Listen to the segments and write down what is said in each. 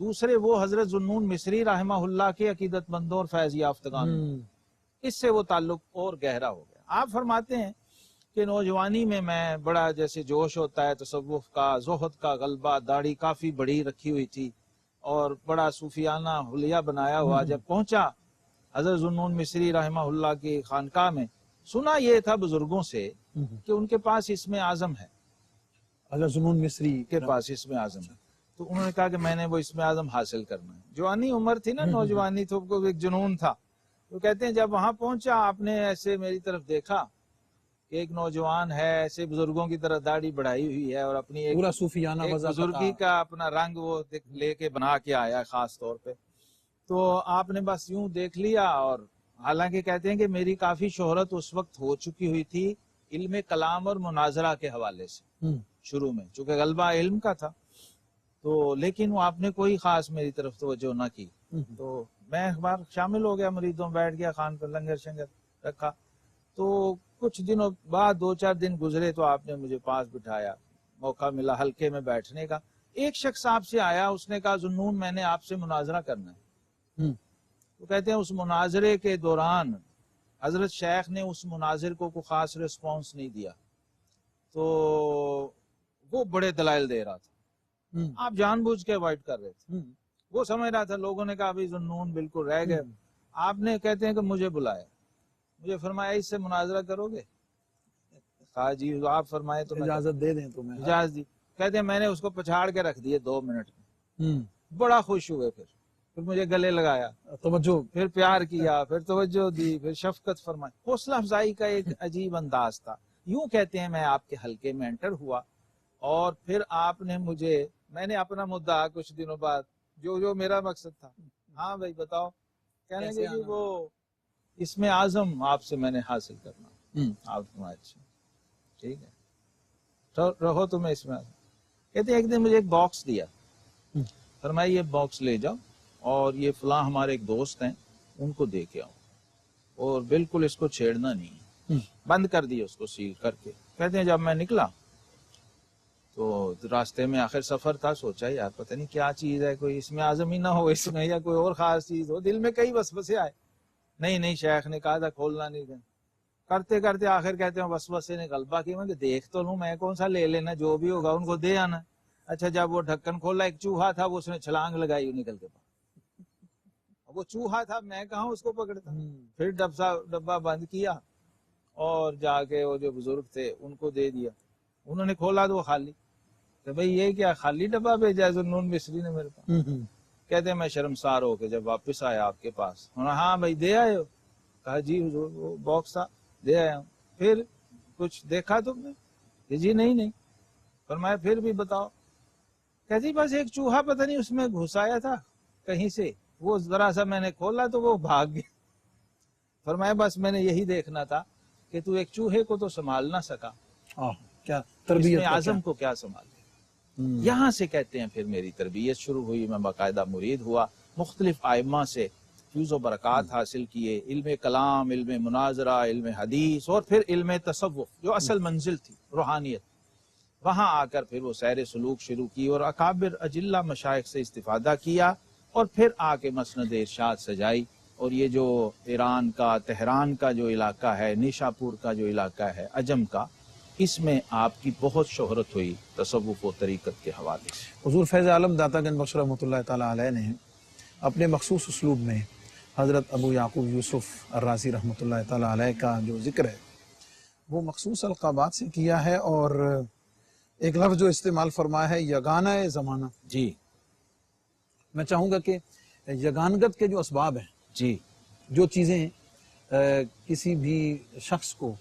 دوسرے وہ حضرت ذوالنون مصری رحمہ اللہ کے عقیدت مندوں اور فیض یافتگان، اس سے وہ تعلق اور گہرا ہو گیا۔ آپ فرماتے ہیں کہ نوجوانی میں بڑا جیسے جوش ہوتا ہے تصوف کا، زہد کا غلبہ، داڑھی کافی بڑی رکھی ہوئی تھی اور بڑا صوفیانہ حلیہ بنایا ہوا جب پہنچا حضرت ذوالنون مصری رحمہ اللہ کی خانقاہ میں، سنا یہ تھا بزرگوں سے کہ ان کے پاس اسم اعظم ہے، حضرت ذوالنون مصری کے پاس اسم اعظم ہے۔ تو انہوں نے کہا کہ میں نے وہ اسم اعظم حاصل کرنا ہے۔ جوانی عمر تھی نا، نوجوانی تو ایک جنون تھا۔ تو کہتے ہیں جب وہاں پہنچا آپ نے ایسے میری طرف دیکھا کہ ایک نوجوان ہے، ایسے بزرگوں کی طرح داڑھی بڑھائی ہوئی ہے اور اپنی ایک پورا صوفیانہ بزرگی کا اپنا رنگ وہ لے کے بنا کے آیا خاص طور پہ۔ تو آپ نے بس یوں دیکھ لیا، اور حالانکہ کہتے ہیں کہ میری کافی شہرت اس وقت ہو چکی ہوئی تھی علم کلام اور مناظرہ کے حوالے سے شروع میں، چونکہ غلبہ علم کا تھا، تو لیکن وہ آپ نے کوئی خاص میری طرف توجہ نہ کی۔ تو میں ایک بار شامل ہو گیا، مریدوں بیٹھ گیا، خان پر لنگر شنگر رکھا۔ تو کچھ دنوں بعد 2-4 دن گزرے تو آپ نے مجھے پاس بٹھایا، موقع ملا حلقے میں بیٹھنے کا۔ ایک شخص آپ سے آیا، اس نے کہا ذوالنون میں نے آپ سے مناظرہ کرنا ہے۔ تو کہتے ہیں اس مناظرے کے دوران حضرت شیخ نے اس مناظر کو کوئی خاص ریسپانس نہیں دیا، تو وہ بڑے دلائل دے رہا تھا، آپ جان بوجھ کے اوائڈ کر رہے تھے۔ وہ سمجھ رہا تھا، لوگوں نے کہا ابھی ذوالنون بالکل رہ گئے۔ آپ نے کہتے ہیں کہ مجھے بلایا، مجھے فرمایا اس سے مناظرہ کرو گے؟ کہا جی آپ فرمائے تو اجازت دے دیں تو میں اجازت دی۔ کہتے ہیں میں نے اس کو پچھاڑ کے رکھ دیے 2 منٹ میں، بڑا خوش ہوئے، پھر مجھے گلے لگایا، توجہ، پھر پیار کیا، پھر توجہ دی، پھر شفقت فرمائی، حوصلہ افزائی کا ایک عجیب انداز تھا۔ یوں کہتے ہیں میں آپ کے حلقے میں انٹر ہوا، اور پھر آپ نے مجھے، میں نے اپنا مدعا کچھ دنوں بعد جو میرا مقصد تھا، ہاں بھائی بتاؤ، کہنے لگے کہ وہ اسم اعظم آپ سے میں نے حاصل کرنا۔ آپ فرمایا اچھا ٹھیک ہے تو رہو تمہیں اس میں۔ کہتے ہیں ایک دن مجھے ایک باکس دیا، فرمایا یہ باکس لے جاؤ اور یہ فلاں ہمارے ایک دوست ہیں ان کو دے کے آؤ، اور بالکل اس کو چھیڑنا نہیں، بند کر دیا اس کو سیل کر کے۔ کہتے ہیں جب میں نکلا تو راستے میں آخر سفر تھا، سوچا یار پتہ نہیں کیا چیز ہے، کوئی اسم اعظم ہی نہ ہو اس میں، یا کوئی اور خاص چیز ہو، دل میں کئی وسوسے آئے۔ نہیں شیخ نے کہا تھا کھولنا نہیں دیں، کرتے کرتے آخر کہتے ہیں وسوسے نے غلبہ کیا، میں کہ دیکھ تو لوں، میں کون سا لے لینا، جو بھی ہوگا ان کو دے آنا۔ اچھا جب وہ ڈھکن کھولا، ایک چوہا تھا، وہ اس نے چھلانگ لگائی نکل کے پاس، وہ چوہا تھا، میں کہاں اس کو پکڑتا۔ پھر ڈبہ بند کیا اور جا کے وہ جو بزرگ تھے ان کو دے دیا، انہوں نے کھولا تو وہ خالی، کہ بھئی یہ کیا خالی ڈبہ بھیجا ہے ذوالنون مصری نے میرے پاس۔ کہتے ہیں میں شرمسار ہو کے جب واپس آیا آپ کے پاس، ہاں بھائی دے آئے ہو؟ کہا جی حضور وہ باکس تھا دے آیا ہوں۔ پھر کچھ دیکھا تم نے؟ کہ جی نہیں۔ فرمایا پھر بھی بتاؤ؟ کہتی بس ایک چوہا پتہ نہیں اس میں گھس آیا تھا کہیں سے، وہ ذرا سا میں نے کھولا تو وہ بھاگ گیا۔ فرمایا بس میں نے یہی دیکھنا تھا کہ تو ایک چوہے کو تو سنبھال نہ سکا، کیا تربیت اسم اعظم کو کیا سنبھالے۔ یہاں سے کہتے ہیں پھر میری تربیت شروع ہوئی، میں باقاعدہ مرید ہوا، مختلف ائمہ سے فیض و برکات حاصل کیے، علم کلام، علم مناظرہ، علم حدیث، اور پھر علم تصوف جو اصل منزل تھی روحانیت۔ وہاں آ کر پھر وہ سیر سلوک شروع کی اور اکابر اجلہ مشائخ سے استفادہ کیا، اور پھر آ کے مسند ارشاد سجائی۔ اور یہ جو ایران کا تہران کا جو علاقہ ہے، نیشاپور کا جو علاقہ ہے عجم کا، اس میں آپ کی بہت شہرت ہوئی تصوف و طریقت کے حوالے سے۔ حضور فیض عالم داتا گنج بخش رحمۃ اللہ تعالیٰ علیہ نے اپنے مخصوص اسلوب میں حضرت ابو یعقوب یوسف الرازی رحمۃ اللہ تعالیٰ علیہ کا جو ذکر ہے وہ مخصوص القابات سے کیا ہے، اور ایک لفظ جو استعمال فرمایا ہے یگانہ زمانہ۔ جی میں چاہوں گا کہ یگانگت کے جو اسباب ہیں، جی، جو چیزیں کسی بھی شخص کو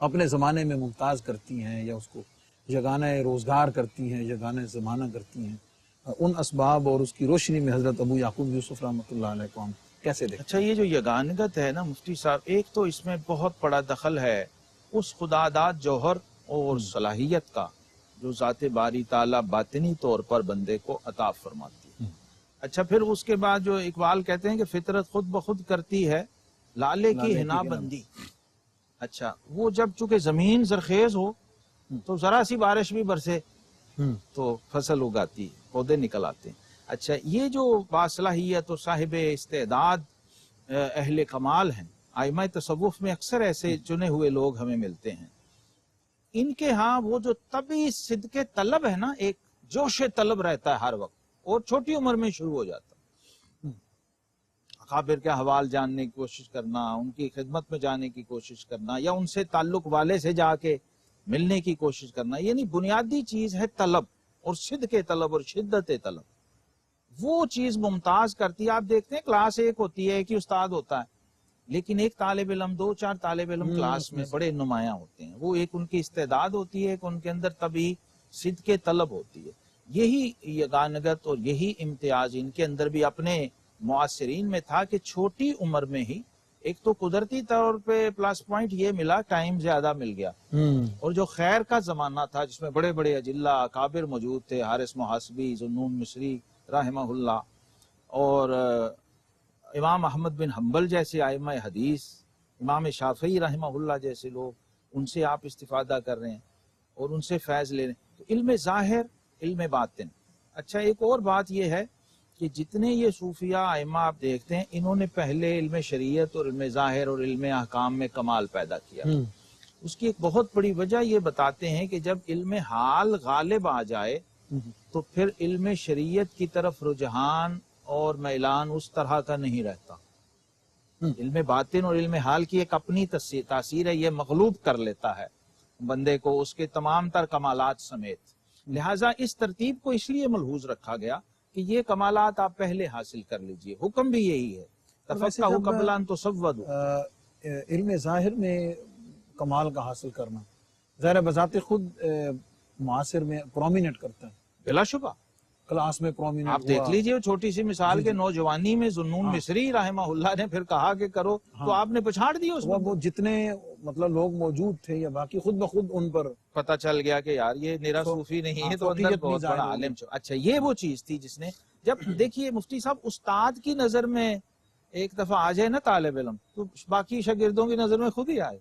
اپنے زمانے میں ممتاز کرتی ہیں یا اس کو یگانہ روزگار کرتی ہیں، یگانہ زمانہ کرتی ہیں، ان اسباب اور اس کی روشنی میں حضرت ابو یعقوب یوسف رحمۃ اللہ علیہ کو ہم کیسے دیکھیں؟ اچھا یہ جو یگانگت ہے نا مفتی صاحب، ایک تو اس میں بہت بڑا دخل ہے اس خداداد جوہر اور صلاحیت کا جو ذات باری تعالیٰ باطنی طور پر بندے کو عطا فرماتی ہے۔ اچھا پھر اس کے بعد جو اقبال کہتے ہیں کہ فطرت خود بخود کرتی ہے لالے کی حنا بندی۔ اچھا وہ جب چونکہ زمین زرخیز ہو تو ذرا سی بارش بھی برسے تو فصل اگاتی ہے، پودے نکل آتے ہیں۔ اچھا یہ جو باصلاحیت اور صاحب استعداد اہل کمال ہیں، ائمہ تصوف میں اکثر ایسے چنے ہوئے لوگ ہمیں ملتے ہیں، ان کے ہاں وہ جو طبعی صدق طلب ہے نا، ایک جوش طلب رہتا ہے ہر وقت، اور چھوٹی عمر میں شروع ہو جاتا ہے۔ اکابر کے حوال جاننے کی کوشش کرنا، ان کی خدمت میں جانے کی کوشش کرنا، یا ان سے تعلق والے سے جا کے ملنے کی کوشش کرنا، یعنی بنیادی چیز ہے طلب، اور صدق طلب اور شدت طلب، وہ چیز ممتاز کرتی ہے۔ آپ دیکھتے ہیں کلاس ایک ہوتی ہے، ایک ہی استاد ہوتا ہے، لیکن ایک طالب علم، 2-4 طالب علم کلاس میں بڑے نمایاں ہوتے ہیں، وہ ایک ان کی استعداد ہوتی ہے، ایک ان کے اندر طبعی صدق طلب ہوتی ہے۔ یہی یگانگت اور یہی امتیاز ان کے اندر بھی اپنے معاصرین میں تھا کہ چھوٹی عمر میں ہی ایک تو قدرتی طور پہ پلس پوائنٹ یہ ملا، ٹائم زیادہ مل گیا، اور جو خیر کا زمانہ تھا جس میں بڑے بڑے اجلہ اکابر موجود تھے، حارث محاسبی، ذوالنون مصری رحمہ اللہ، اور امام احمد بن حنبل جیسے ائمہ حدیث، امام شافعی رحمہ اللہ جیسے لوگ، ان سے آپ استفادہ کر رہے ہیں اور ان سے فیض لے رہے ہیں، تو علم ظاہر، علم باطن۔ اچھا ایک اور بات یہ ہے کہ جتنے یہ صوفیاء ائمہ آپ دیکھتے ہیں، انہوں نے پہلے علم شریعت اور علم ظاہر اور علم احکام میں کمال پیدا کیا۔ اس کی ایک بہت بڑی وجہ یہ بتاتے ہیں کہ جب علم حال غالب آ جائے تو پھر علم شریعت کی طرف رجحان اور میلان اس طرح کا نہیں رہتا۔ علم باطن اور علم حال کی ایک اپنی تاثیر ہے، یہ مغلوب کر لیتا ہے بندے کو اس کے تمام تر کمالات سمیت۔ لہٰذا اس ترتیب کو اس لیے ملحوظ رکھا گیا کہ یہ کمالات آپ پہلے حاصل کر لیجئے، حکم بھی یہی ہے، تفقہوا قبل ان تصودوا۔ علم ظاہر میں کمال کا حاصل کرنا ظاہر بذات خود معاصر میں پرومیننٹ کرتا ہے، بلا شبہ کلاس میں پرومیننٹ آپ دیکھ لیجئے چھوٹی سی مثال کے نوجوانی میں ذوالنون مصری رحمہ اللہ نے پھر کہا کہ کرو تو آپ نے پچھاڑ دیا اس وہ جتنے مطلب لوگ موجود تھے یا باقی خود بخود ان پر پتہ چل گیا کہ یار یہ میرا صوفی نہیں ہے، تو اندر بہت بڑا عالم۔ اچھا یہ وہ چیز تھی جس نے، جب دیکھیے مفتی صاحب استاد کی نظر میں ایک دفعہ آ جائے نا طالب علم، تو باقی شاگردوں کی نظر میں خود ہی آئے۔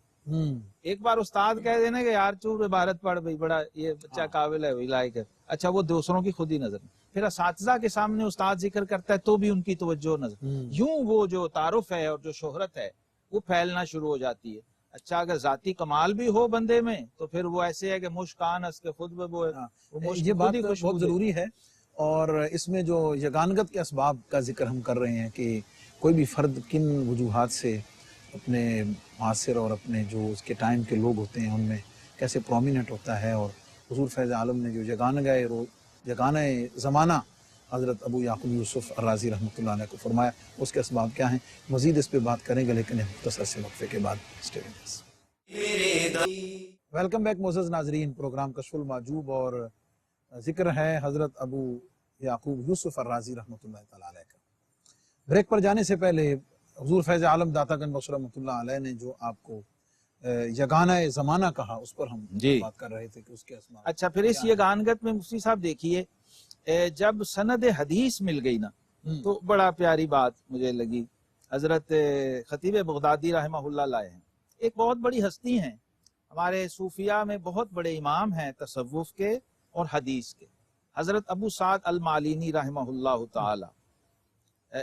ایک بار استاد کہہ دینا کہ یار چور عبارت پڑھ بھائی، بڑا یہ بچہ قابل ہے، وہی لائق ہے، اچھا وہ دوسروں کی خود ہی نظر میں، پھر اساتذہ کے سامنے استاد ذکر کرتا ہے تو بھی ان کی توجہ نظر، یوں وہ جو تعارف ہے اور جو شہرت ہے وہ پھیلنا شروع ہو جاتی ہے۔ اچھا اگر ذاتی کمال بھی ہو بندے میں تو پھر وہ ایسے ہے کہ مشکان اس کے خود ببو ہے، یہ بات بہت ضروری ہے۔ اور اس میں جو یگانگت کے اسباب کا ذکر ہم کر رہے ہیں کہ کوئی بھی فرد کن وجوہات سے اپنے معاصر اور اپنے جو اس کے ٹائم کے لوگ ہوتے ہیں ان میں کیسے پرومیننٹ ہوتا ہے، اور حضور فیض عالم نے جو یگانہ زمانہ حضرت ابو یعقوب یوسف الرازی رحمۃ اللہ علیہ کو فرمایا، اس کے اسباب کیا ہیں، مزید اس پہ بات کریں گے لیکن مختصر سے وقفے کے بعد۔ ویلکم بیک معزز ناظرین، پروگرام کشف المحجوب اور ذکر ہے حضرت ابو یعقوب یوسف الرازی رحمۃ اللہ تعالی علیہ کا۔ بریک پر جانے سے پہلے حضور فیض عالم داتا گنج بخش رحمۃ اللہ علیہ نے جو آپ کو یگانہ زمانہ کہا، اس پر ہم بات کر رہے تھے کہ اس کے اسباب۔ اچھا پھر اس یگانگت میں مفتی صاحب دیکھیے، جب سند حدیث مل گئی نا تو بڑا پیاری بات مجھے لگی، حضرت خطیب بغدادی رحمہ اللہ لائے ہیں، ایک بہت بڑی ہستی ہیں ہمارے صوفیاء میں، بہت بڑے امام ہیں تصوف کے اور حدیث کے، حضرت ابو سعد المالینی رحمہ اللہ تعالی۔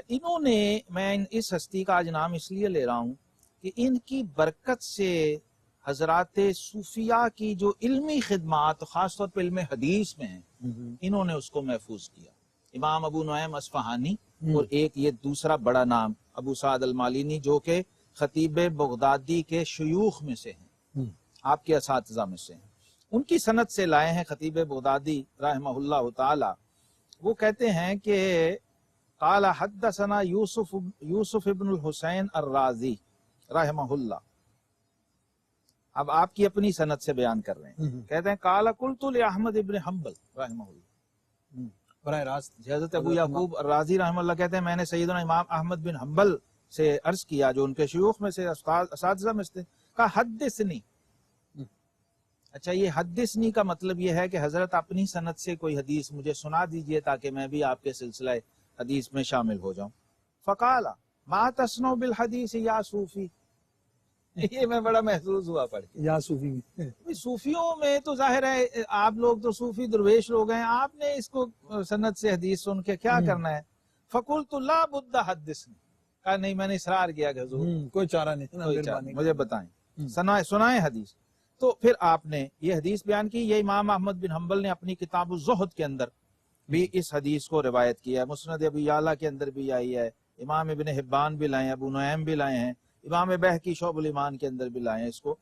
انہوں نے، میں اس ہستی کا آج نام اس لیے لے رہا ہوں کہ ان کی برکت سے حضرات صوفیاء کی جو علمی خدمات خاص طور پہ علم حدیث میں ہیں، انہوں نے اس کو محفوظ کیا۔ امام ابو نعیم اصفہانی اور ایک یہ دوسرا بڑا نام ابو سعد المالینی جو کہ خطیب بغدادی کے شیوخ میں سے ہیں، آپ کے اساتذہ میں سے ہیں، ان کی سند سے لائے ہیں خطیب بغدادی رحمہ اللہ تعالی۔ وہ کہتے ہیں کہ قال حدثنا یوسف ابن الحسین الرازی رحمہ اللہ، اب آپ کی اپنی سند سے بیان کر رہے ہیں، کہتے ہیں قال قلت لاحمد ابن حنبل رحمہ اللہ، براہ راست حضرت ابو یعقوب الرازی رحمہ اللہ کہتے ہیں میں نے سیدنا امام احمد بن حنبل سے عرض کیا، جو ان کے شیوخ میں سے اساتذہ میں سے، کہا حدثنی۔ اچھا یہ حدثنی کا مطلب یہ ہے کہ حضرت اپنی سند سے کوئی حدیث مجھے سنا دیجئے تاکہ میں بھی آپ کے سلسلہ حدیث میں شامل ہو جاؤں۔ فقال ما تصنع بالحدیث یا صوفی، یہ میں بڑا محسوس ہوا پڑھ کے. یا صوفی میں صوفیوں میں تو ظاہر ہے آپ لوگ تو صوفی درویش لوگ ہیں, آپ نے اس کو سند سے حدیث سن کے کیا کرنا ہے؟ فقلت لا بد حدثنی, کہا نہیں میں نے اصرار کیا کہ حضور کوئی چارہ نہیں, کوئی مہربانی مجھے بتائیں, سنائیں حدیث. تو پھر آپ نے یہ حدیث بیان کی. یہ امام احمد بن حنبل نے اپنی کتاب الزہد کے اندر بھی اس حدیث کو روایت کیا ہے. مسند ابی یعلا کے اندر بھی آئی ہے, امام ابن حبان بھی لائے ہیں, ابو نعیم بھی لائے ہیں, امام بہقی شعب الایمان کے اندر بھی لائے ہیں. اس کو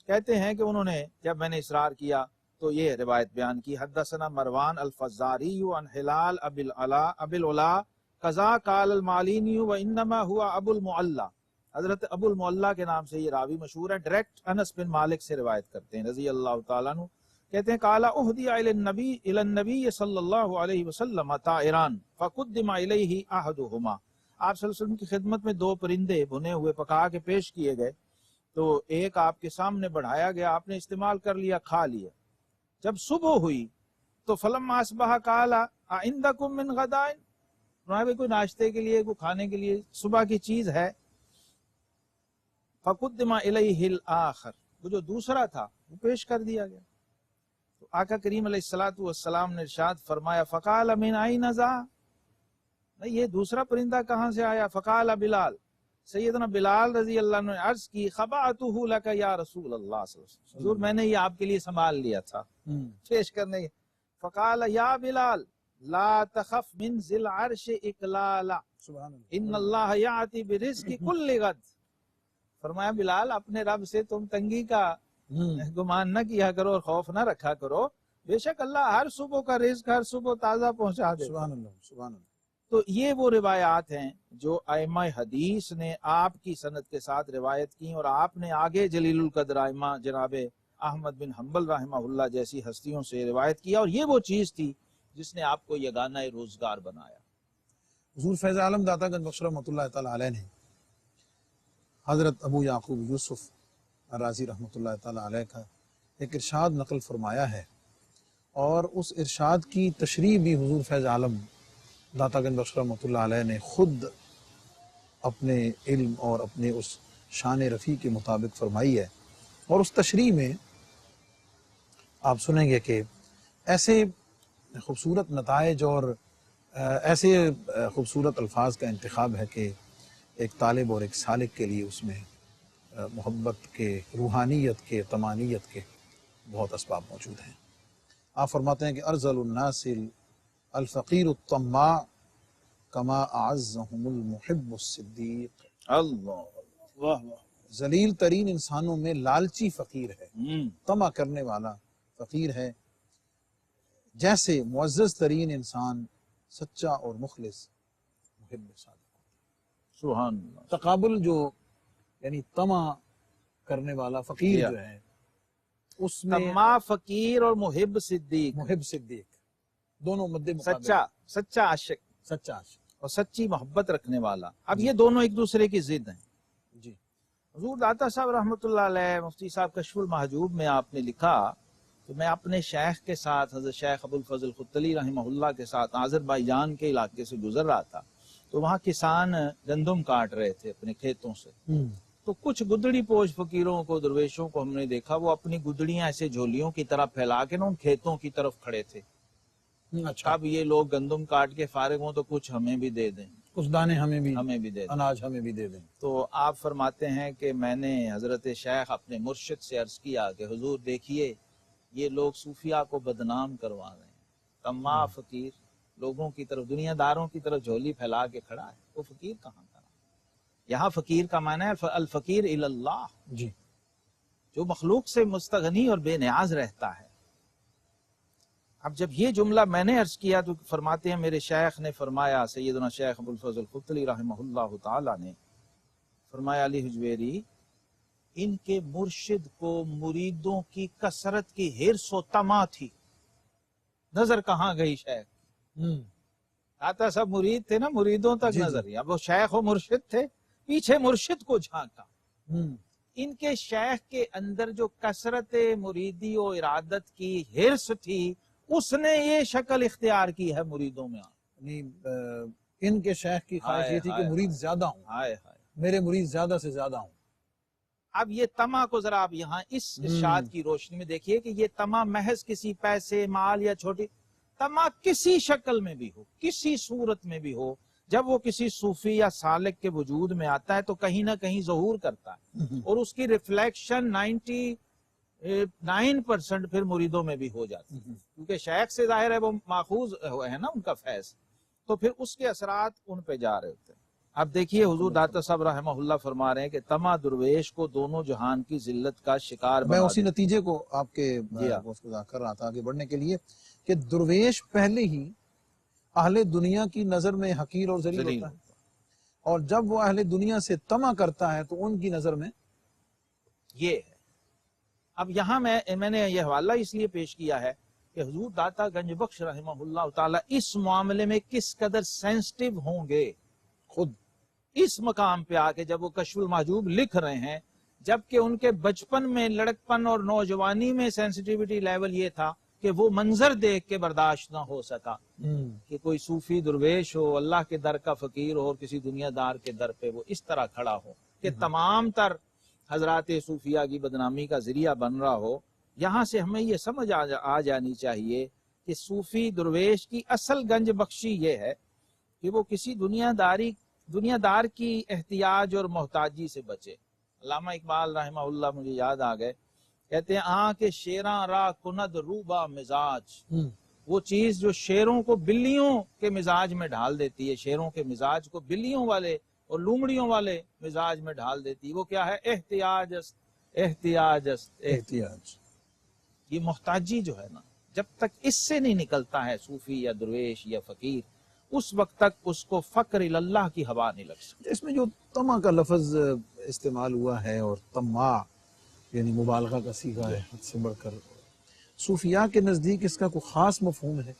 کہتے ہیں کہ انہوں نے جب میں نے اصرار کیا تو یہ روایت بیان کی. حدثنا مروان الفزاری عن ہلال ابی العلا قضا قال المالینی وانما هو ابو المعلا. حضرت ابو المعلا کے نام سے یہ راوی مشہور ہے, ڈائریکٹ انس بن مالک سے روایت کرتے ہیں رضی اللہ تعالیٰ عنہ. کہتے ہیں قال اہدی الی النبی صلی اللہ علیہ وسلم طائران فقدم الیہ احدہما. آپ صلی اللہ علیہ وسلم کی خدمت میں دو پرندے بھنے ہوئے پکا کے پیش کیے گئے, تو ایک آپ کے سامنے بڑھایا گیا, آپ نے استعمال کر لیا, کھا لیا. جب صبح ہوئی تو فلما اصبح قال عندکم من غدائن, کوئی ناشتے کے لیے, کوئی کھانے کے لیے صبح کی چیز ہے. فقدم الیہ الاخر, وہ جو دوسرا تھا وہ پیش کر دیا گیا. تو آقا کریم علیہ الصلوۃ والسلام نے ارشاد فرمایا فقال من این ذا, یہ دوسرا پرندہ کہاں سے آیا؟ فقال بلال, سیدنا بلال رضی اللہ عنہ نے عرض کی خبأتہ لک یا رسول اللہ صلی اللہ علیہ وسلم, حضور میں نے یہ آپ کے لیے سنبھال لیا تھا پیش کرنے کے. فقال یا بلال لا تخف من ذی العرش اقلالا ان اللہ یأتی برزق کل غد. فرمایا بلال اپنے رب سے تم تنگی کا گمان نہ کیا کرو اور خوف نہ رکھا کرو, بے شک اللہ ہر صبح کا رزق ہر صبح تازہ پہنچا دے. سبحان اللہ سبحان اللہ. تو یہ وہ روایات ہیں جو ائمہ حدیث نے آپ کی سند کے ساتھ روایت کی, اور آپ نے آگے جلیل القدر ائمہ جناب احمد بن حنبل رحمہ اللہ جیسی ہستیوں سے روایت کیا, اور یہ وہ چیز تھی جس نے آپ کو یگانہ روزگار بنایا. حضور فیض عالم داتا گنج بخش رحمۃ اللہ تعالیٰ علیہ نے حضرت ابو یعقوب یوسف الرازی رحمۃ اللہ تعالیٰ علیہ کا ایک ارشاد نقل فرمایا ہے, اور اس ارشاد کی تشریح بھی حضور فیض عالم داتا گنج بخش رحمۃ اللہ علیہ نے خود اپنے علم اور اپنے اس شان رفیع کے مطابق فرمائی ہے. اور اس تشریح میں آپ سنیں گے کہ ایسے خوبصورت نتائج اور ایسے خوبصورت الفاظ کا انتخاب ہے کہ ایک طالب اور ایک سالک کے لیے اس میں محبت کے, روحانیت کے, طمانیت کے بہت اسباب موجود ہیں. آپ فرماتے ہیں کہ ارذل الناس الفقیر الطماع کما اعزهم المحب الصدیق. اللہ واہ واہ. ذلیل ترین انسانوں میں لالچی فقیر ہے, طمع کرنے والا فقیر ہے, جیسے معزز ترین انسان سچا اور مخلص محب صادق. سبحان اللہ. تقابل جو یعنی طمع کرنے والا فقیر جو ہے اس میں طماع فقیر اور محب صدیق, محب صدیق دونوں مد مقابل, سچا عاشق, سچا عاشق اور سچی محبت رکھنے والا. اب یہ دونوں ایک دوسرے کی ضد ہیں. جی. حضور داتا صاحب رحمۃ اللہ علیہ مفتی صاحب کشف المحجوب میں آپ نے لکھا کہ میں اپنے شیخ کے ساتھ حضرت شیخ ابو الفضل خطلی رحمہ اللہ کے ساتھ آذربائیجان کے علاقے سے گزر رہا تھا, تو وہاں کسان گندم کاٹ رہے تھے اپنے کھیتوں سے. تو کچھ گدڑی پوش فقیروں کو, درویشوں کو ہم نے دیکھا, وہ اپنی گدڑیاں ایسے جھولیوں کی طرح پھیلا کے نا ان کھیتوں کی طرف کھڑے تھے. اچھا, اب یہ لوگ گندم کاٹ کے فارغ ہوں تو کچھ ہمیں بھی دے دیں, کچھ دانے ہمیں بھی دے دیں, اناج ہمیں بھی دے دیں. تو آپ فرماتے ہیں کہ میں نے حضرت شیخ اپنے مرشد سے عرض کیا کہ حضور دیکھیے یہ لوگ صوفیاء کو بدنام کروا رہے ہیں. طماع فقیر لوگوں کی طرف, دنیا داروں کی طرف جھولی پھیلا کے کھڑا ہے, وہ فقیر کہاں کا؟ یہاں فقیر کا معنی ہے الفقیر الی اللہ, جی, جو مخلوق سے مستغنی اور بے نیاز رہتا ہے. اب جب یہ جملہ میں نے عرض کیا تو فرماتے ہیں میرے شیخ نے فرمایا, سیدنا شیخ ابو الفضل خطلی رحمہ اللہ تعالی نے فرمایا علی حجویری ان کے مرشد کو مریدوں کی کثرت کی حرص و طمع تھی. نظر کہاں گئی شیخ؟ آتا سب مرید تھے نا, مریدوں تک نظر. اب وہ شیخ و مرشد تھے, پیچھے مرشد کو جھانکا. ان کے شیخ کے اندر جو کثرت مریدی و ارادت کی حرص تھی اس نے یہ شکل اختیار کی ہے مریدوں میں. ان کے شیخ کی خواہش یہ تھی کہ مرید زیادہ ہوں, میرے مرید زیادہ سے زیادہ ہوں. اب یہ تما کو ذرا آپ یہاں اس ارشاد کی روشنی میں دیکھیے کہ یہ تما محض کسی پیسے مال یا چھوٹی تما کسی شکل میں بھی ہو، کسی صورت میں بھی ہو، جب وہ کسی صوفی یا سالک کے وجود میں آتا ہے تو کہیں نہ کہیں ظہور کرتا ہے، اور اس کی ریفلیکشن 99% پھر مریدوں میں بھی ہو جاتی ہے، کیونکہ شیخ سے ظاہر ہے وہ ماخوذ ہے نا ان کا فیض، تو پھر اس کے اثرات ان پہ جا رہے ہوتے ہیں۔ اب دیکھیے حضور داتا صاحب رحمہ اللہ فرما رہے ہیں کہ طمع درویش کو دونوں جہان کی ذلت کا شکار میں بنا اسی اسی نتیجے کو آپ کے کر رہا تھا آگے بڑھنے کے لیے کہ درویش پہلے ہی اہل دنیا کی نظر میں حقیر اور ذلیل ہوتا ہے، اور جب وہ اہل دنیا سے طمع کرتا ہے تو ان کی نظر میں یہ ہے۔ اب یہاں میں نے یہ حوالہ اس لیے پیش کیا ہے کہ حضور داتا گنج بخش رحمہ اللہ تعالی اس معاملے میں کس قدر سینسٹیو ہوں گے، خود اس مقام پہ آ کے جب وہ کشف المحجوب لکھ رہے ہیں، جبکہ ان کے بچپن میں لڑکپن اور نوجوانی میں سینسٹیوٹی لیول یہ تھا کہ وہ منظر دیکھ کے برداشت نہ ہو سکا کہ کوئی صوفی درویش ہو، اللہ کے در کا فقیر ہو اور کسی دنیا دار کے در پہ وہ اس طرح کھڑا ہو کہ تمام تر حضرات صوفیہ کی بدنامی کا ذریعہ بن رہا ہو۔ یہاں سے ہمیں یہ سمجھ آ جانی چاہیے کہ صوفی درویش کی اصل گنج بخشی یہ ہے کہ وہ کسی دنیا دار کی احتیاج اور محتاجی سے بچے۔ علامہ اقبال رحمہ اللہ مجھے یاد آ گئے، کہتے ہیں آن کے شیراں را کند روبا مزاج، وہ چیز جو شیروں کو بلیوں کے مزاج میں ڈھال دیتی ہے، شیروں کے مزاج کو بلیوں والے اور لومڑیوں والے مزاج میں ڈھال دیتی ہے، وہ کیا ہے؟ احتیاج است، احتیاج است، احتیاج۔ یہ محتاجی جو ہے نا، جب تک اس سے نہیں نکلتا ہے صوفی یا درویش یا فقیر، اس وقت تک اس کو فقر اللہ کی ہوا نہیں لگ سکتی۔ اس میں جو طمع کا لفظ استعمال ہوا ہے اور طمع یعنی مبالغہ کا صیغہ ہے حد سے بڑھ کر، صوفیاء کے نزدیک اس کا کوئی خاص مفہوم ہے؟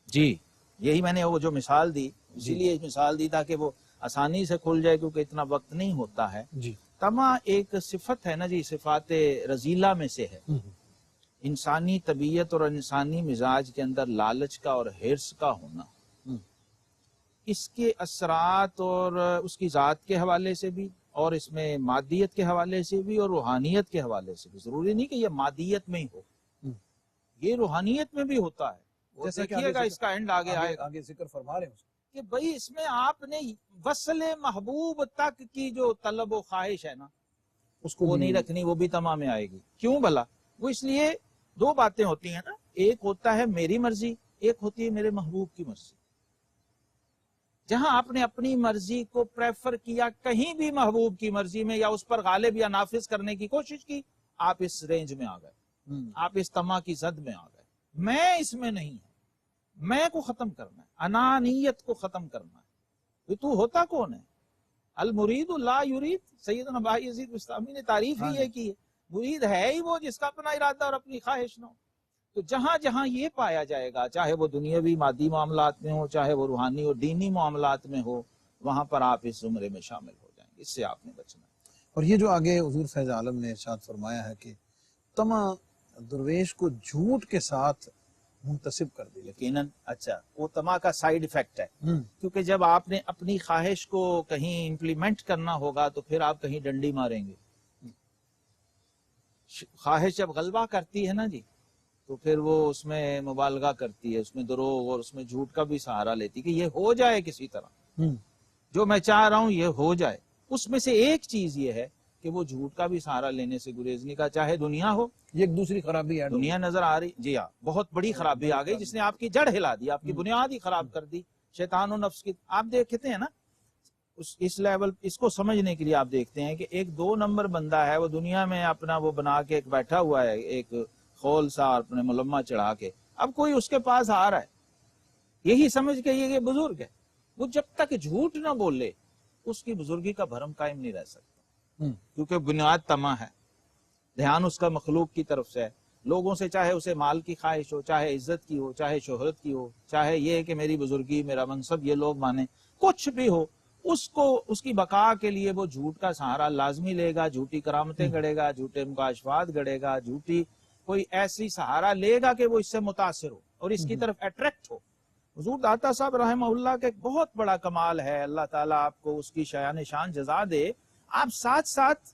جی، یہی میں نے وہ جو مثال دی، اسی لیے مثال دی تاکہ وہ آسانی سے کھل جائے، کیونکہ اتنا وقت نہیں ہوتا ہے۔ جی، طمع ایک صفت ہے نا جی، صفات رذیلہ میں سے ہے۔ انسانی طبیعت اور انسانی مزاج کے اندر لالچ کا اور حرص کا ہونا، اس کے اثرات اور اس کی ذات کے حوالے سے بھی، اور اس میں مادیت کے حوالے سے بھی اور روحانیت کے حوالے سے بھی۔ ضروری نہیں کہ یہ مادیت میں ہی ہو، یہ روحانیت میں بھی ہوتا ہے۔ وہ دیکھیے گا اس کا اینڈ آگے آئے گا آگے ذکر فرما رہے ہیں کہ بھئی اس میں آپ نے وصل محبوب تک کی جو طلب و خواہش ہے نا، اس کو وہ نہیں رکھنی، وہ بھی طمع میں آئے گی۔ کیوں بھلا؟ وہ اس لیے دو باتیں ہوتی ہیں نا، ایک ہوتا ہے میری مرضی، ایک ہوتی ہے میرے محبوب کی مرضی۔ جہاں آپ نے اپنی مرضی کو پریفر کیا کہیں بھی محبوب کی مرضی میں، یا اس پر غالب یا نافذ کرنے کی کوشش کی، آپ اس رینج میں آ گئے، آپ اس طمع کی زد میں آ گئے۔ میں اس میں نہیں ہوں، میں کو ختم کرنا ہے، انانیت کو ختم کرنا ہے۔ تو ہوتا کون ہے؟ المرید لا یرید، سیدنا بھائی یزید بستامی نے تعریف ہی یہ کی ہے، مرید ہے ہی وہ جس کا اپنا ارادہ اور اپنی خواہش نہ ہو۔ تو جہاں جہاں یہ پایا جائے گا، چاہے وہ دنیاوی مادی معاملات میں ہو، چاہے وہ روحانی اور دینی معاملات میں ہو، وہاں پر آپ اس زمرے میں شامل ہو جائیں گے، اس سے آپ نے بچنا ہے۔ اور یہ جو آگے حضور فیض عالم نے ارشاد فرمایا ہے کہ طمع درویش کو جھوٹ کے ساتھ منتسب کر دی، یقیناً اچھا وہ طمع کا سائیڈ ایفیکٹ ہے، کیونکہ جب آپ نے اپنی خواہش کو کہیں امپلیمنٹ کرنا ہوگا تو پھر آپ کہیں ڈنڈی ماریں گے۔ خواہش جب غلبہ کرتی ہے نا جی، تو پھر وہ اس میں مبالغہ کرتی ہے، اس میں دروغ اور اس میں جھوٹ کا بھی سہارا لیتی کہ یہ ہو جائے کسی طرح، جو میں چاہ رہا ہوں یہ ہو جائے۔ اس میں سے ایک چیز یہ ہے کہ وہ جھوٹ کا بھی سہارا لینے سے گریزنے کا، چاہے دنیا ہو۔ یہ ایک دوسری خرابی ہے، دنیا نظر آ رہی، جی ہاں، بہت بڑی خرابی آ گئی جس نے آپ کی جڑ ہلا دی، آپ کی بنیاد ہی خراب کر دی، شیطان و نفس کی۔ آپ دیکھتے ہیں نا اس لیول، اس کو سمجھنے کے لیے آپ دیکھتے ہیں کہ ایک 2 نمبر بندہ ہے، وہ دنیا میں اپنا وہ بنا کے ایک بیٹھا ہوا ہے، ایک خول سا اپنے ملمہ چڑھا کے، اب کوئی اس کے پاس آ رہا ہے، یہی سمجھ کے یہ بزرگ ہے، وہ جب تک جھوٹ نہ بولے اس کی بزرگی کا بھرم قائم نہیں رہ سکتا، کیونکہ بنیاد طمع ہے، دھیان اس کا مخلوق کی طرف سے ہے، لوگوں سے، چاہے اسے مال کی خواہش ہو، چاہے عزت کی ہو، چاہے شہرت کی ہو، چاہے یہ کہ میری بزرگی، میرا منصب یہ لوگ مانیں، کچھ بھی ہو، اس کو اس کی بقا کے لیے وہ جھوٹ کا سہارا لازمی لے گا، جھوٹی کرامتیں گڑے گا، جھوٹے مکاشفات گڑے گا، جھوٹی کوئی ایسی سہارا لے گا کہ وہ اس سے متاثر ہو اور اس کی طرف اٹریکٹ ہو۔ حضور داتا صاحب رحمہ اللہ کا ایک بہت بڑا کمال ہے، اللہ تعالیٰ آپ کو اس کی شایان شان جزا دے، آپ ساتھ ساتھ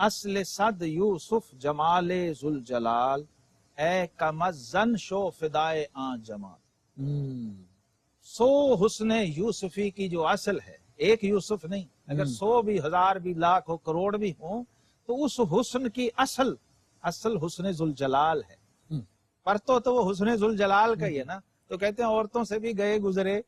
اصل صد یوسف جمال ذل جلال اے کمزن شو فدائے آن جمال. سو حسن یوسفی کی جو اصل ہے، ایک یوسف نہیں، اگر 100 بھی 1000 بھی لاکھ ہو کروڑ بھی ہوں تو اس حسن کی اصل حسن ذوالجلال ہے. پر تو وہ حسن ذوالجلال کا ہی ہے نا. تو کہتے ہیں عورتوں سے بھی گئے گزرے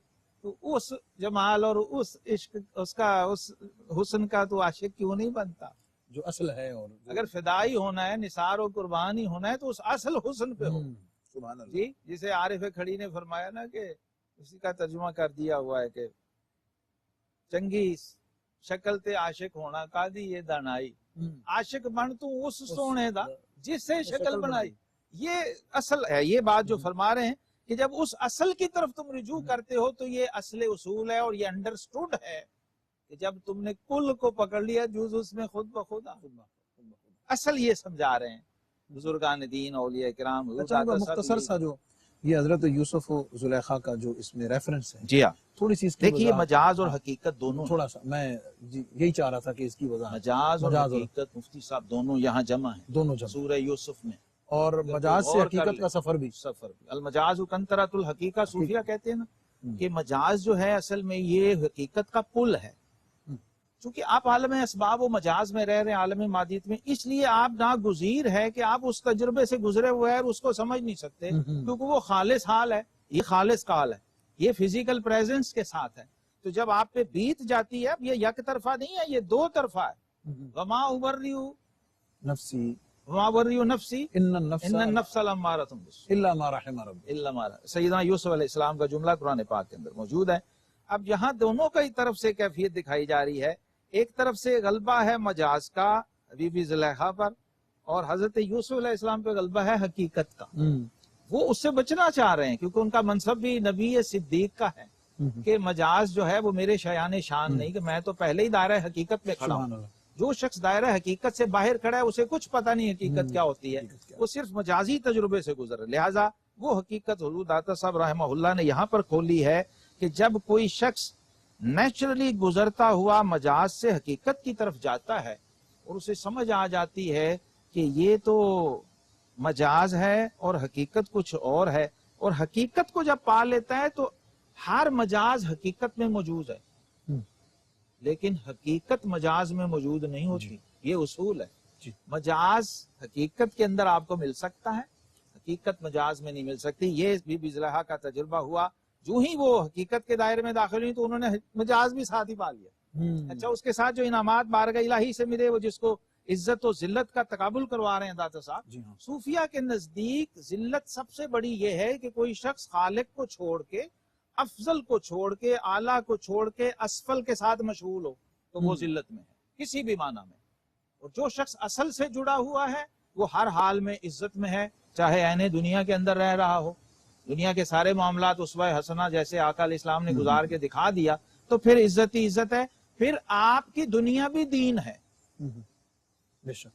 تو اس جمال اور اس عشق اس حسن کا تو عاشق کیوں نہیں بنتا جو اصل ہے. اور اگر فدائی ہونا ہے، نثار و قربانی ہونا ہے تو اس اصل حسن پہ ہو. سبحان اللہ. جی جسے عارف کھڑی نے فرمایا نا کہ اسی کا ترجمہ کر دیا ہوا ہے کہ چنگی شکل تے عاشق ہونا قاضی یہ دانائی، عاشق بن تو اس سونے دا جس سے شکل بنائی. یہ اصل ہے. یہ بات جو فرما رہے ہیں کہ جب اس اصل کی طرف تم رجوع کرتے ہو تو یہ اصل اصول ہے اور یہ انڈرسٹوڈ ہے کہ جب تم نے کل کو پکڑ لیا جز اس میں خود بخود اصل یہ سمجھا رہے ہیں بزرگان دین اولیاء کرام. مختصر سا جو یہ حضرت یوسف و زلیخا کا جو اس میں ریفرنس ہے، جی ہاں تھوڑی سی اس کی دیکھیے مجاز اور حقیقت دونوں، تھوڑا سا میں یہی چاہ رہا تھا کہ اس کی وضاحت. مجاز اور حقیقت مفتی صاحب دونوں یہاں جمع ہیں، دونوں جمع سورہ یوسف میں. اور مجاز سے حقیقت کا سفر بھی. المجاز کنترۃ الحقیقہ صوفیہ کہتے ہیں نا کہ مجاز جو ہے اصل میں یہ حقیقت کا پل ہے. چونکہ آپ عالم اسباب و مجاز میں رہ رہے ہیں، عالم مادیت میں، اس لیے آپ ناگزیر ہے کہ آپ اس تجربے سے گزرے ہوئے ہیں اور اس کو سمجھ نہیں سکتے کیونکہ وہ خالص حال ہے، یہ خالص کال ہے، یہ فزیکل پریزنس کے ساتھ ہے. تو جب آپ پہ بیت جاتی ہے، اب یہ یک طرفہ نہیں ہے، یہ دو طرفہ ہے. وما ابرئ نفسی وما ابرئ نفسی ان النفس لامارۃ بالسوء الا ما رحم ربی. سیدنا یوسف علیہ السلام کا جملہ قرآن پاک کے اندر موجود ہے. اب یہاں دونوں کی طرف سے کیفیت دکھائی جا رہی ہے. ایک طرف سے غلبہ ہے مجاز کا بی بی زلیخا پر، اور حضرت یوسف علیہ السلام پہ غلبہ ہے حقیقت کا. وہ اس سے بچنا چاہ رہے ہیں کیونکہ ان کا منصب بھی نبی صدیق کا ہے کہ مجاز جو ہے وہ میرے شایان شان نہیں، کہ میں تو پہلے ہی دائرہ حقیقت میں کھڑا ہوں. جو شخص دائرہ حقیقت سے باہر کھڑا ہے اسے کچھ پتہ نہیں حقیقت کیا ہوتی ہے، وہ صرف مجازی تجربے سے گزر. لہٰذا وہ حقیقت حضور داتا صاحب رحمہ اللہ نے یہاں پر کھولی ہے کہ جب کوئی شخص نیچرلی گزرتا ہوا مجاز سے حقیقت کی طرف جاتا ہے اور اسے سمجھ آ جاتی ہے کہ یہ تو مجاز ہے اور حقیقت کچھ اور ہے، اور حقیقت کو جب پا لیتا ہے تو ہر مجاز حقیقت میں موجود ہے لیکن حقیقت مجاز میں موجود نہیں ہوتی. یہ اصول ہے. مجاز حقیقت کے اندر آپ کو مل سکتا ہے، حقیقت مجاز میں نہیں مل سکتی. یہ بی بی زلیخا کا تجربہ ہوا. جو ہی وہ حقیقت کے دائرے میں داخل ہوئی تو انہوں نے مجاز بھی ساتھ ہی پا لیا. اچھا اس کے ساتھ جو انعامات بارگاہ الہی سے ملے، وہ جس کو عزت و ذلت کا تقابل کروا رہے ہیں داتا صاحب، صوفیہ کے نزدیک ذلت سب سے بڑی یہ ہے کہ کوئی شخص خالق کو چھوڑ کے، افضل کو چھوڑ کے، اعلیٰ کو چھوڑ کے اسفل کے ساتھ مشغول ہو تو وہ ذلت میں ہے کسی بھی معنی میں. اور جو شخص اصل سے جڑا ہوا ہے وہ ہر حال میں عزت میں ہے، چاہے عین دنیا کے اندر رہ رہا ہو. دنیا کے سارے معاملات اسوہ حسنہ جیسے آقا علیہ السلام نے گزار کے دکھا دیا تو پھر عزت ہی عزت ہے. پھر آپ کی دنیا بھی دین ہے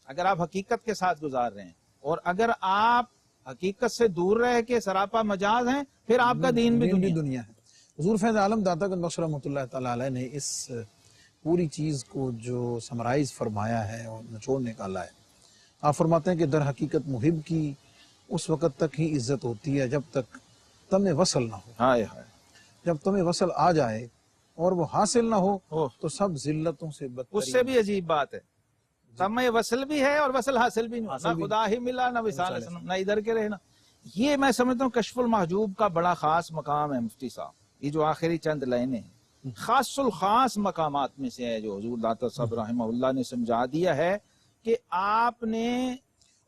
اگر آپ حقیقت کے ساتھ گزار رہے ہیں، اور اگر آپ حقیقت سے دور رہ کے سراپا مجاز ہیں پھر آپ کا دین بھی دنیا ہے. حضور فیض عالم داتا گنج بخش رحمۃ اللہ تعالیٰ علیہ نے اس پوری چیز کو جو سمرائز فرمایا ہے اور نچوڑ نکالا ہے. آپ فرماتے ہیں کہ در حقیقت محب کی اس وقت تک ہی عزت ہوتی ہے جب تک تمہیں وصل نہ ہو. جب تمہیں وصل آ جائے اور وہ حاصل نہ ہو تو سب ذلتوں سے بدتر. اس سے بھی عجیب بات ہے، تمہیں وصل بھی ہے اور وصل حاصل بھی نہیں، نہ خدا ہی ملا نہ وصال نہ ادھر کے رہنا. یہ میں سمجھتا ہوں کشف المحجوب کا بڑا خاص مقام ہے مفتی صاحب. یہ جو آخری چند لائنیں ہیں خاص الخاص مقامات میں سے ہے جو حضور داتا صاحب رحمہ اللہ نے سمجھا دیا ہے کہ آپ نے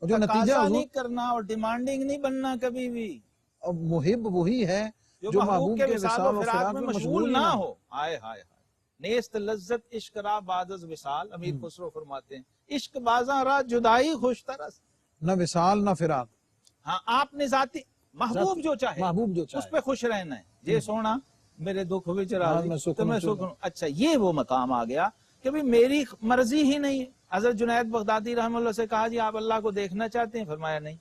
جو نتیجہ نہیں کرنا اور ڈیمانڈنگ نہیں بننا کبھی بھی. اب محب وہی ہے جو محبوب کے وصال و فراق میں مشغول نہ ہو. ہائے ہائے ہائے نیست لذت عشق را بعد از وصال. امیر خسرو فرماتے ہیں عشق بازاں را جدائی خوش ترس. نہ وصال نہ فراق. ہاں آپ نے ذاتی محبوب جو چاہے اس پہ خوش رہنا ہے. جے سونا میرے دکھ وچ راضی تو میں سکھ. اچھا یہ وہ مقام آ گیا کہ بھی میری مرضی ہی نہیں ہے. حضرت جنید بغدادی رحمہ اللہ سے کہا جی آپ اللہ کو دیکھنا چاہتے ہیں؟ فرمایا نہیں.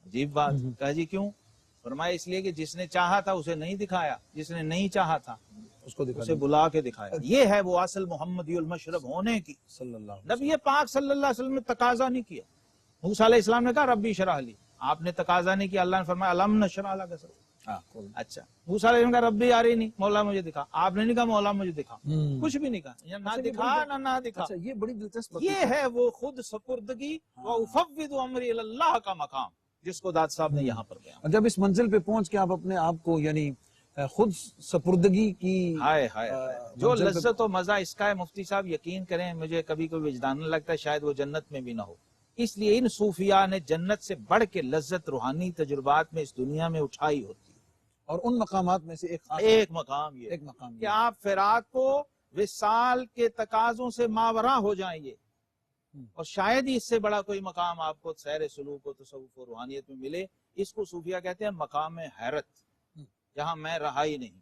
عجیب بات. کہا جی کیوں؟ فرمایا اس لیے کہ جس نے چاہا تھا اسے نہیں دکھایا، جس نے نہیں چاہا تھا اس کو دکھا اسے دیں بلا کے دکھایا. یہ ہے وہ اصل محمدی المشرب ہونے کی. صلی اللہ علیہ نبی پاک صلی اللہ علیہ وسلم نے تقاضا نہیں کیا. موسیٰ علیہ السلام نے کہا ربی اشرح لی، آپ نے تقاضا نہیں کیا. اللہ نے فرمایا الم نشرح لک صدرک. وسلم. اچھا موسیٰ علیہ السلام نے کہا ربی ارینی، مولا مجھے دکھا. آپ نے نہیں کہا مولا مجھے دکھا، کچھ بھی نہیں کہا، نہ دکھا نہ دکھا. اچھا یہ بڑی دلچسپ بات یہ ہے وہ خود سپردگی وَأُفَوِّضُ أَمْرِي إِلَى اللَّهِ کا مقام جس کو داد صاحب نے یہاں پر بیان. اور جب اس منزل پہ پہنچ کے آپ اپنے آپ کو یعنی خود سپردگی کی ہائے ہائے جو منزل پہ- لذت و مزہ اس کا ہے مفتی صاحب یقین کریں مجھے کبھی کوئی وجدان لگتا ہے شاید وہ جنت میں بھی نہ ہو. اس لیے ان صوفیاء نے جنت سے بڑھ کے لذت روحانی تجربات میں اس دنیا میں اٹھائی ہوتی ہے. اور ان مقامات میں سے ایک خاص ایک مقام یہ ایک مقام کہ یہ آپ فراق کو وصال کے تقاضوں سے ماورا ہو جائیں گے. اور شاید ہی اس سے بڑا کوئی مقام آپ کو سیر سلوک و تصوف و روحانیت میں ملے. اس کو صوفیہ کہتے ہیں مقام حیرت، جہاں میں رہا ہی نہیں،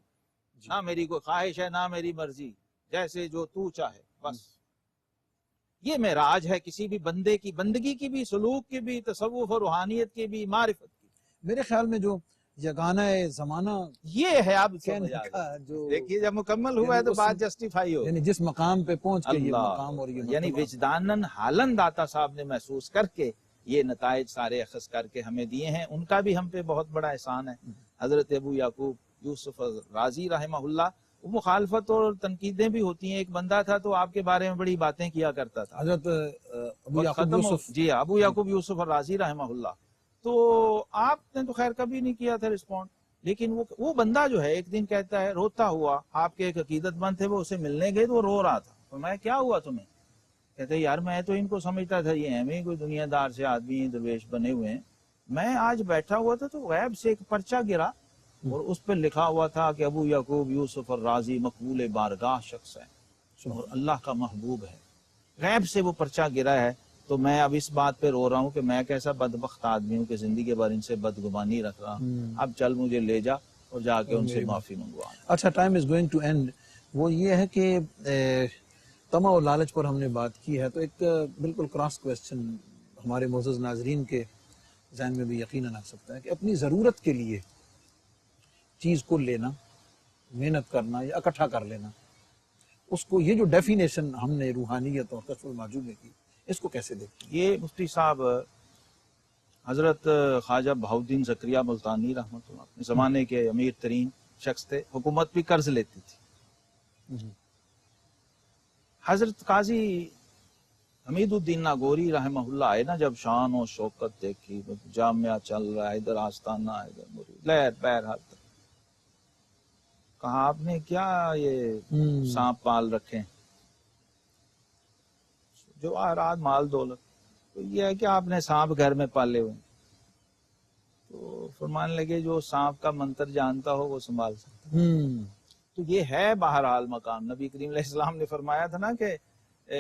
نہ میری کوئی خواہش ہے نہ میری مرضی، جیسے جو تو چاہے بس. یہ معراج ہے کسی بھی بندے کی، بندگی کی بھی، سلوک کی بھی، تصوف و روحانیت کی بھی، معرفت کی. میرے خیال میں جو یگانہ زمانہ یہ ہے اب کہنے سمجھ آ کا گیا. جو دیکھیے جب مکمل ہوا ہے تو بات جسٹیفائی ہو. یعنی جس مقام پہ پہنچ کے یہ اللہ مقام اور یہ یعنی مرتبہ- وجداناً حالن داتا صاحب نے محسوس کر کے یہ نتائج سارے اخذ کر کے ہمیں دیے ہیں. ان کا بھی ہم پہ بہت بڑا احسان ہے. حضرت ابو یعقوب یوسف رازی رحمہ اللہ، وہ مخالفت اور تنقیدیں بھی ہوتی ہیں. ایک بندہ تھا تو آپ کے بارے میں بڑی باتیں کیا کرتا تھا. حضرت ابو یعقوب ختم یوسف جی ابو یعقوب یوسف رازی رحمہ اللہ. تو آپ نے تو خیر کبھی نہیں کیا تھا رسپونڈ، لیکن وہ بندہ جو ہے ایک دن کہتا ہے روتا ہوا، آپ کے ایک عقیدت مند تھے وہ اسے ملنے گئے تو وہ رو رہا تھا. فرمایا کیا ہوا تمہیں؟ کہتے یار میں تو ان کو سمجھتا تھا یہ ہمیں کوئی دنیا دار سے آدمی درویش بنے ہوئے ہیں. میں آج بیٹھا ہوا تھا تو غیب سے ایک پرچہ گرا اور اس پہ لکھا ہوا تھا کہ ابو یعقوب یوسف الرازی مقبول بارگاہ شخص ہے اور اللہ کا محبوب ہے. غیب سے وہ پرچہ گرا ہے. تو میں اب اس بات پہ رو رہا ہوں کہ میں کیسا بدبخت آدمی ہوں کہ زندگی کے بارے ان سے بدگمانی رکھ رہا ہوں. اب چل مجھے لے جا اور جا کے ان سے معافی منگوا. اچھا time is going to end. وہ یہ ہے کہ طمع اور لالچ پر ہم نے بات کی ہے تو ایک بالکل کراس کویسچن ہمارے معزز ناظرین کے ذہن میں بھی یقیناً آ سکتا ہے کہ اپنی ضرورت کے لیے چیز کو لینا، محنت کرنا یا اکٹھا کر لینا، اس کو یہ جو ڈیفینیشن ہم نے روحانیت اور کشف المعجوب میں کی، اس کو کیسے دیکھتے ہیں؟ یہ مفتی صاحب حضرت خواجہ بہاؤالدین زکریہ ملتانی رحمۃ اللہ اپنے زمانے کے امیر ترین شخص تھے. حکومت بھی قرض لیتی تھی. حضرت قاضی حمید الدین ناگوری رحمہ اللہ آئے نا، جب شان و شوکت دیکھی، جامعہ چل رہا ہے، ادھر آستانہ ہے، ادھر مرید، لہر بہر ہر طرف. کہا آپ نے کیا یہ سانپ پال رکھے؟ جو آراد مال دولت، تو یہ ہے کہ آپ نے سانپ گھر میں پالے ہوئے. تو فرمان لگے جو سانپ کا منتر جانتا ہو وہ سنبھال سکتا. تو یہ ہے بہرحال مقام. نبی کریم علیہ السلام نے فرمایا تھا نا کہ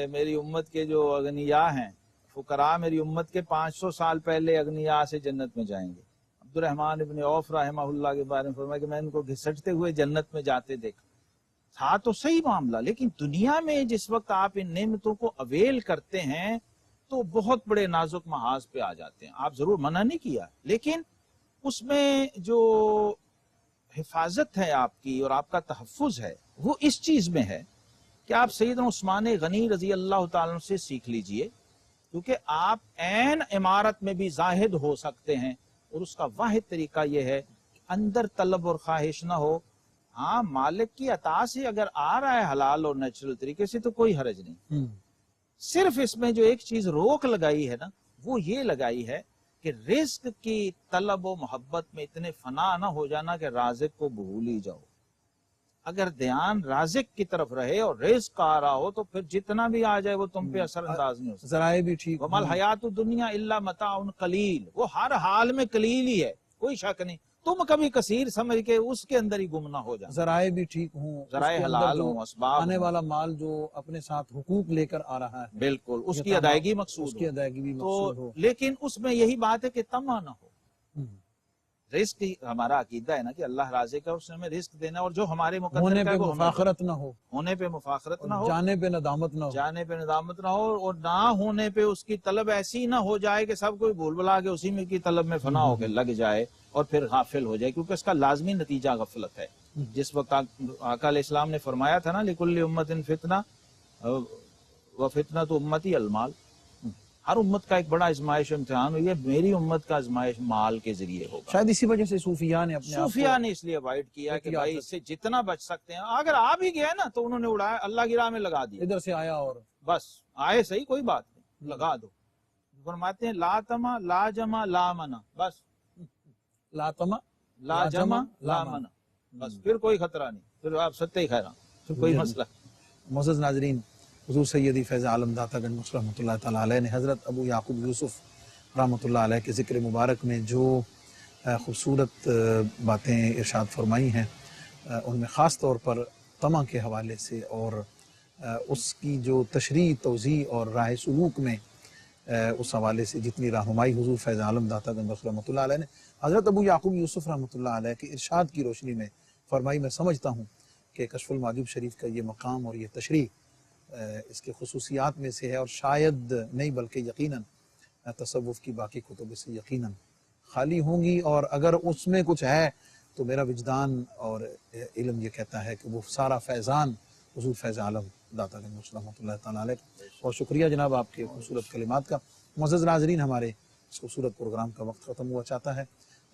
میری امت کے جو اغنیاء ہیں، فقراء میری امت کے 500 سال پہلے اغنیاء سے جنت میں جائیں گے. عبد الرحمن ابن عوف رحمہ اللہ کے بارے میں فرمایا کہ میں ان کو گھسٹتے ہوئے جنت میں جاتے دیکھا. تھا تو صحیح معاملہ، لیکن دنیا میں جس وقت آپ ان نعمتوں کو اویل کرتے ہیں تو بہت بڑے نازک محاذ پہ آ جاتے ہیں. آپ ضرور منع نہیں کیا، لیکن اس میں جو حفاظت ہے آپ کی اور آپ کا تحفظ ہے وہ اس چیز میں ہے کہ آپ سیدنا عثمان غنی رضی اللہ تعالیٰ سے سیکھ لیجئے، کیونکہ آپ عین عمارت میں بھی زاہد ہو سکتے ہیں. اور اس کا واحد طریقہ یہ ہے کہ اندر طلب اور خواہش نہ ہو. ہاں مالک کی عطا سے اگر آ رہا ہے حلال اور نیچرل طریقے سے تو کوئی حرج نہیں. صرف اس میں جو ایک چیز روک لگائی ہے نا، وہ یہ لگائی ہے کہ رزق کی طلب و محبت میں اتنے فنا نہ ہو جانا کہ رازق کو بھول ہی جاؤ. اگر دھیان رازق کی طرف رہے اور رزق آ رہا ہو تو پھر جتنا بھی آ جائے وہ تم پہ اثر انداز نہیں ہو سکتا. ذرائع بھی ٹھیک وَمَا الْحَيَاةُ الدُّنْيَا إِلَّا مَتَاعٌ قَلِيلٌ، وہ ہر حال میں قلیل ہی ہے، کوئی شک نہیں. تم کبھی کثیر سمجھ کے اس کے اندر ہی گم نہ ہو جانا. ذرائع بھی ٹھیک ہوں، ذرائع حلال ہوں، اسباب آنے ہوں. والا مال جو اپنے ساتھ حقوق لے کر آ رہا ہے بالکل اس کی ادائیگی مقصود اس کی ادائیگی بھی ہو. مقصود ہو. لیکن اس میں یہی بات ہے کہ طمع نہ ہو. رزق ہمارا عقیدہ ہے نا کہ اللہ رازق ہے، اس نے ہمیں رزق دینا، اور جو ہمارے ہونے مقدر کا پہ ہے وہ ہمیں مفاخرت نہ ہو، ہونے پہ مفاخرت نہ ہو، جانے پہ ندامت نہ ہو. جانے پہ ندامت نہ ہو، اور نہ ہونے پہ اس کی طلب ایسی نہ ہو جائے کہ سب کوئی بھول بھلا کے اسی میں کی طلب میں فنا ہو کے لگ جائے اور پھر غافل ہو جائے، کیونکہ اس کا لازمی نتیجہ غفلت ہے. جس وقت آقا علیہ السلام نے فرمایا تھا نا لکل امت فتنہ و فتنہ تو امتی المال، ہر امت کا ایک بڑا آزمائش و امتحان ہوئی ہے، میری امت کا آزمائش مال کے ذریعے ہوگا۔ شاید اسی وجہ سے صوفیاء نے اپنے صوفیاء نے اس لیے اوائڈ کیا کہ بھائی اس سے جتنا بچ سکتے ہیں، اگر آ بھی گیا نا تو انہوں نے اڑایا، اللہ کی راہ میں لگا دیا، ادھر سے آیا اور بس آئے صحیح کوئی بات نہیں، لگا دو۔ فرماتے ہیں لا تما لا جمع لا منع، بس لا تما لا جمع لا منع، بس پھر کوئی خطرہ نہیں، پھر آپ ستے ہی خیران، پھر کوئی مسئلہ۔ معزز ناظرین، حضور سیدی فیض عالم داتا گنج بخش رحمۃ اللہ تعالیٰ علیہ نے حضرت ابو یعقوب یوسف رحمۃ اللہ علیہ کے ذکر مبارک میں جو خوبصورت باتیں ارشاد فرمائی ہیں، ان میں خاص طور پر طمع کے حوالے سے اور اس کی جو تشریح توضیح اور راہ سلوک میں اس حوالے سے جتنی رہنمائی حضور فیض عالم داتا گنج بخش رحمۃ اللہ علیہ نے حضرت ابو یعقوب یوسف رحمۃ اللہ علیہ کے ارشاد کی روشنی میں فرمائی، میں سمجھتا ہوں کہ کشف المحجوب شریف کا یہ مقام اور یہ تشریح اس کے خصوصیات میں سے ہے، اور شاید نہیں بلکہ یقیناً تصوف کی باقی کتب سے یقیناً خالی ہوں گی، اور اگر اس میں کچھ ہے تو میرا وجدان اور علم یہ کہتا ہے کہ وہ سارا فیضان حضور فیض عالم داتا گنج بخش رحمۃ اللہ تعالیٰ علیہ۔ اور شکریہ جناب آپ کے خوبصورت کلمات کا۔ معزز ناظرین، ہمارے اس خوبصورت پروگرام کا وقت ختم ہوا چاہتا ہے،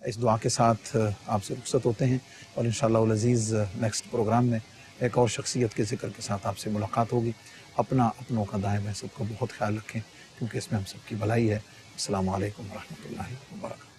اس دعا کے ساتھ آپ سے رخصت ہوتے ہیں، اور انشاءاللہ العزیز نیکسٹ پروگرام میں ایک اور شخصیت کے ذکر کے ساتھ آپ سے ملاقات ہوگی۔ اپنوں کا دائیں بائیں سب کا بہت خیال رکھیں، کیونکہ اس میں ہم سب کی بھلائی ہے۔ السلام علیکم ورحمۃ اللہ وبرکاتہ۔